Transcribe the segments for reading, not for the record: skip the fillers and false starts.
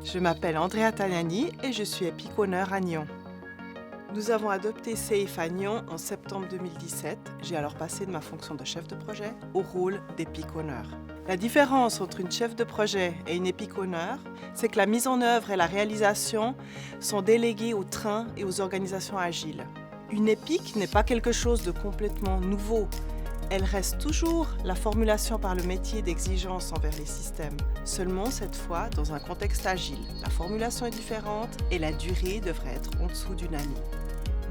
Je m'appelle Andrea Tagnani et je suis Epic Owner à Nyon. Nous avons adopté Safe à Nyon en septembre 2017. J'ai alors passé de ma fonction de chef de projet au rôle d'Epic Owner. La différence entre une chef de projet et une Epic Owner, c'est que la mise en œuvre et la réalisation sont déléguées aux trains et aux organisations agiles. Une Epic n'est pas quelque chose de complètement nouveau. Elle reste toujours la formulation par le métier d'exigence envers les systèmes, seulement cette fois dans un contexte agile. La formulation est différente et la durée devrait être en dessous d'une année.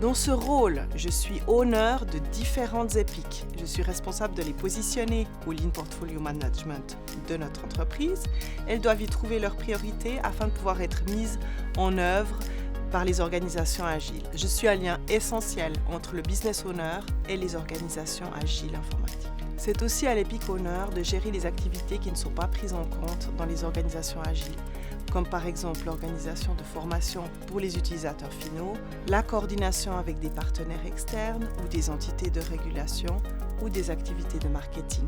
Dans ce rôle, je suis owner de différentes épiques. Je suis responsable de les positionner au Lean Portfolio Management de notre entreprise. Elles doivent y trouver leurs priorités afin de pouvoir être mises en œuvre par les organisations agiles. Je suis un lien essentiel entre le business owner et les organisations agiles informatiques. C'est aussi à l'Epic Owner de gérer les activités qui ne sont pas prises en compte dans les organisations agiles, comme par exemple l'organisation de formation pour les utilisateurs finaux, la coordination avec des partenaires externes ou des entités de régulation ou des activités de marketing.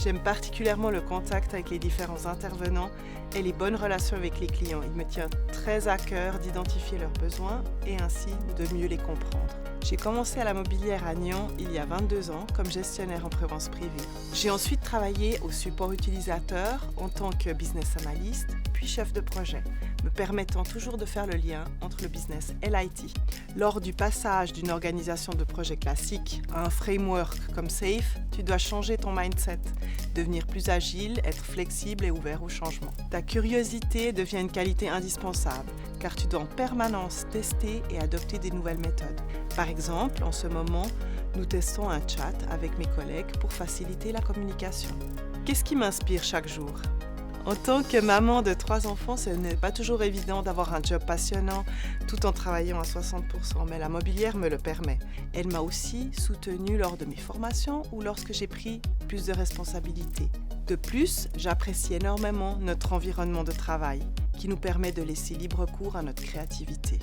J'aime particulièrement le contact avec les différents intervenants et les bonnes relations avec les clients. Il me tient très à cœur d'identifier leurs besoins et ainsi de mieux les comprendre. J'ai commencé à la mobilière à Nyon il y a 22 ans comme gestionnaire en prévence privée. J'ai ensuite travaillé au support utilisateur en tant que business analyst, puis chef de projet, me permettant toujours de faire le lien entre le business et l'IT. Lors du passage d'une organisation de projet classique à un framework comme Safe, tu dois changer ton mindset, devenir plus agile, être flexible et ouvert au changement. Ta curiosité devient une qualité indispensable, car tu dois en permanence tester et adopter des nouvelles méthodes. Par exemple, en ce moment, nous testons un chat avec mes collègues pour faciliter la communication. Qu'est-ce qui m'inspire chaque jour ? En tant que maman de 3 enfants, ce n'est pas toujours évident d'avoir un job passionnant tout en travaillant à 60%, mais la mobilière me le permet. Elle m'a aussi soutenue lors de mes formations ou lorsque j'ai pris plus de responsabilités. De plus, j'apprécie énormément notre environnement de travail qui nous permet de laisser libre cours à notre créativité.